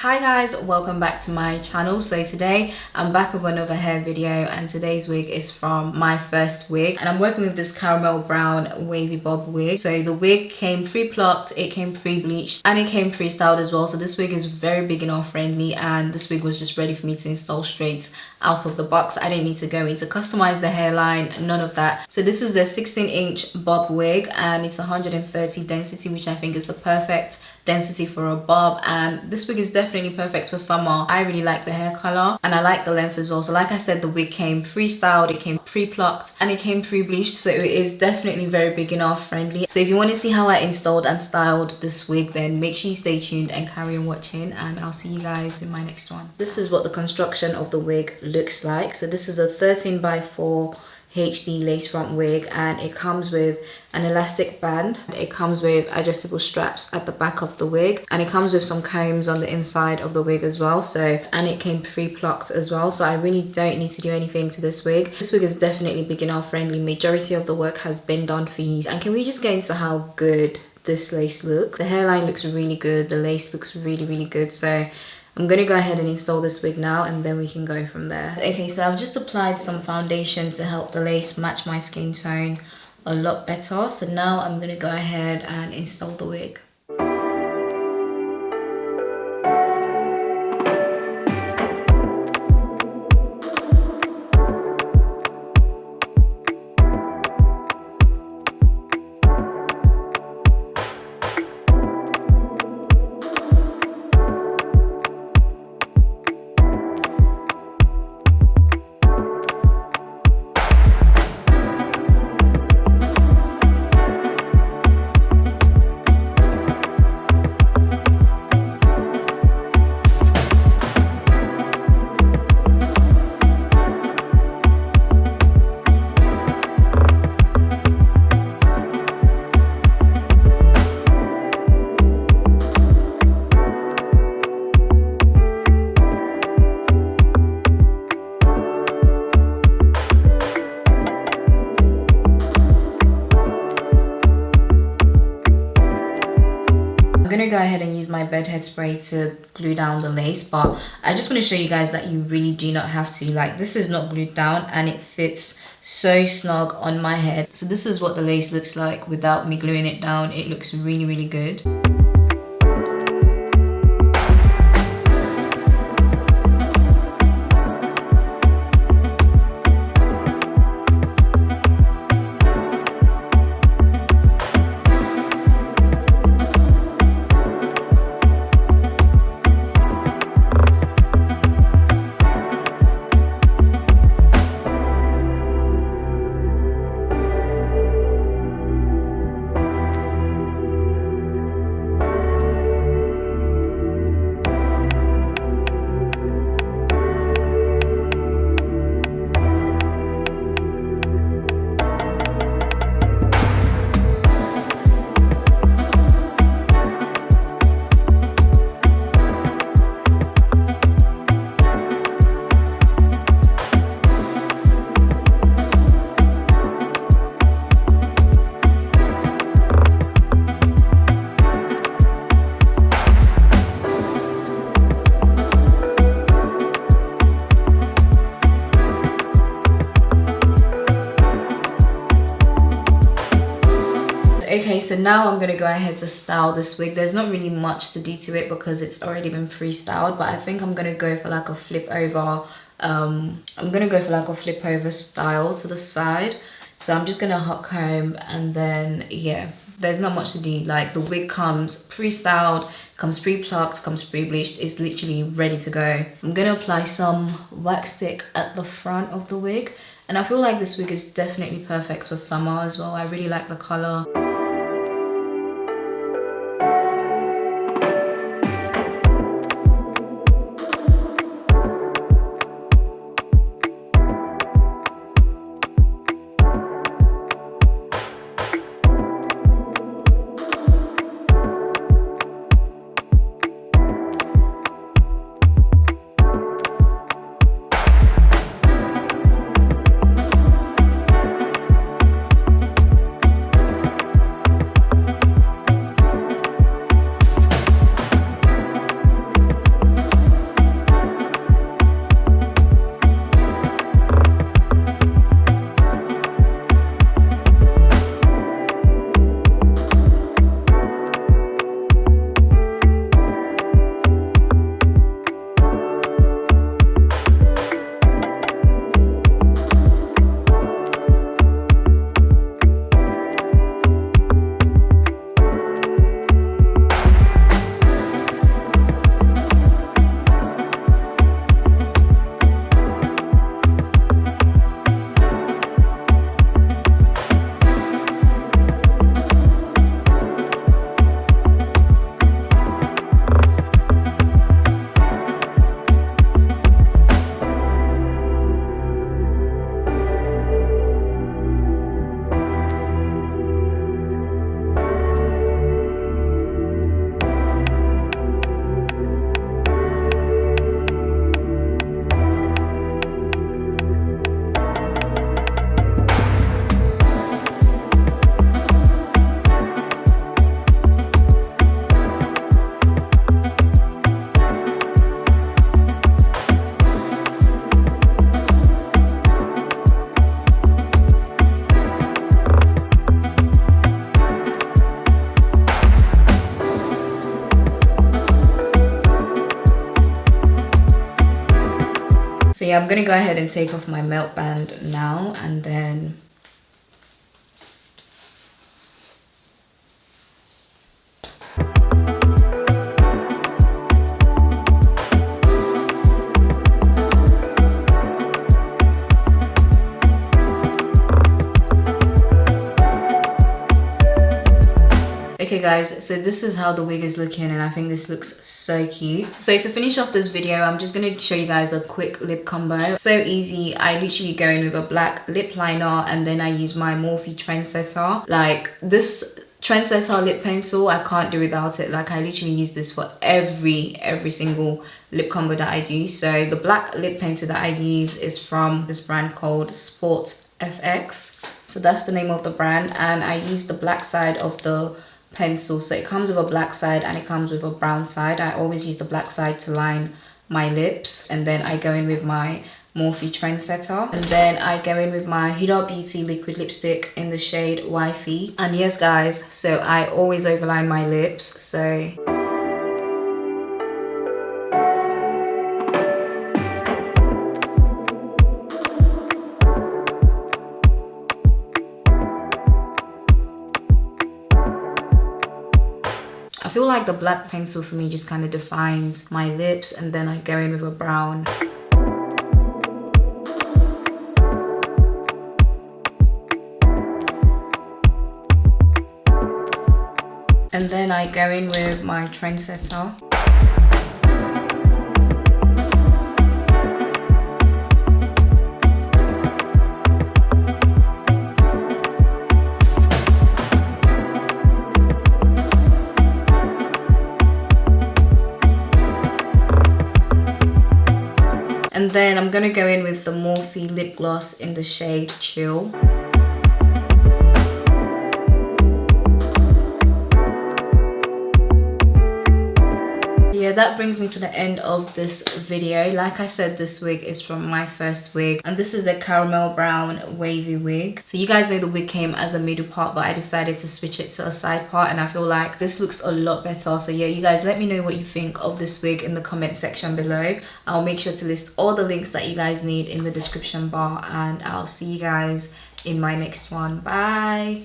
Hi guys, welcome back to my channel. So today I'm back with another hair video, and today's wig is from Myfirstwig, and I'm working with this caramel brown wavy bob wig. So the wig came pre-plucked, it came pre-bleached, and it came freestyled as well. So this wig is very beginner friendly, and this wig was just ready for me to install straight out of the box. I didn't need to go in to customize the hairline, none of that. So this is the 16-inch bob wig, and it's 130 density, which I think is the perfect density for a bob, and this wig is definitely perfect for summer. I really like the hair color and I like the length as well. So like I said, the wig came freestyled, it came pre-plucked, and it came pre-bleached, so it is definitely very beginner friendly. So if you want to see how I installed and styled this wig, then make sure you stay tuned and carry on watching, and I'll see you guys in my next one. This is what the construction of the wig looks like. So this is a 13x4 HD lace front wig, and it comes with an elastic band. It comes with adjustable straps at the back of the wig, and it comes with some combs on the inside of the wig as well. And it came pre-plucked as well, so I really don't need to do anything to this wig. This wig is definitely beginner friendly. Majority of the work has been done for you. And can we just get into how good this lace looks? The hairline looks really good, the lace looks really good. So I'm gonna go ahead and install this wig now, and then we can go from there. Okay, so I've just applied some foundation to help the lace match my skin tone a lot better. So now I'm gonna go ahead and install the wig. I'm gonna go ahead and use my bedhead spray to glue down the lace, but I just want to show you guys that you really do not have to. Like, this is not glued down and it fits so snug on my head. So this is what the lace looks like without me gluing it down. It looks really good. Okay, so now I'm gonna go ahead to style this wig. There's not really much to do to it because it's already been pre-styled, but I think I'm gonna go for like a flip over. Style to the side. So I'm just gonna hot comb, and then yeah, there's not much to do. Like, the wig comes pre-styled, comes pre-plucked, comes pre-bleached. It's literally ready to go. I'm gonna apply some wax stick at the front of the wig, and I feel like this wig is definitely perfect for summer as well. I really like the color. yeah, I'm gonna go ahead and take off my melt band now, and then okay guys, so this is how the wig is looking, and I think this looks so cute. So to finish off this video, I'm just going to show you guys a quick lip combo. So easy. I literally go in with a black lip liner, and then I use my Morphe Trendsetter. Like, this Trendsetter lip pencil, I can't do without it. Like, I literally use this for every single lip combo that I do. So the black lip pencil that I use is from this brand called Sport FX. So that's the name of the brand, and I use the black side of the pencil. So it comes with a black side and it comes with a brown side. I always use the black side to line my lips, and then I go in with my Morphe Trendsetter, and then I go in with my Huda Beauty liquid lipstick in the shade Wavy. And yes guys, so I always overline my lips. So I feel like the black pencil for me just kind of defines my lips, and then I go in with a brown. And then I go in with my Trendsetter. And then I'm gonna go in with the Morphe lip gloss in the shade Chill. Yeah, that brings me to the end of this video. Like I said, this wig is from Myfirstwig, and this is a caramel brown wavy wig. So you guys know the wig came as a middle part, but I decided to switch it to a side part, and I feel like this looks a lot better. So yeah, you guys let me know what you think of this wig in the comment section below. I'll make sure to list all the links that you guys need in the description bar, and I'll see you guys in my next one. Bye.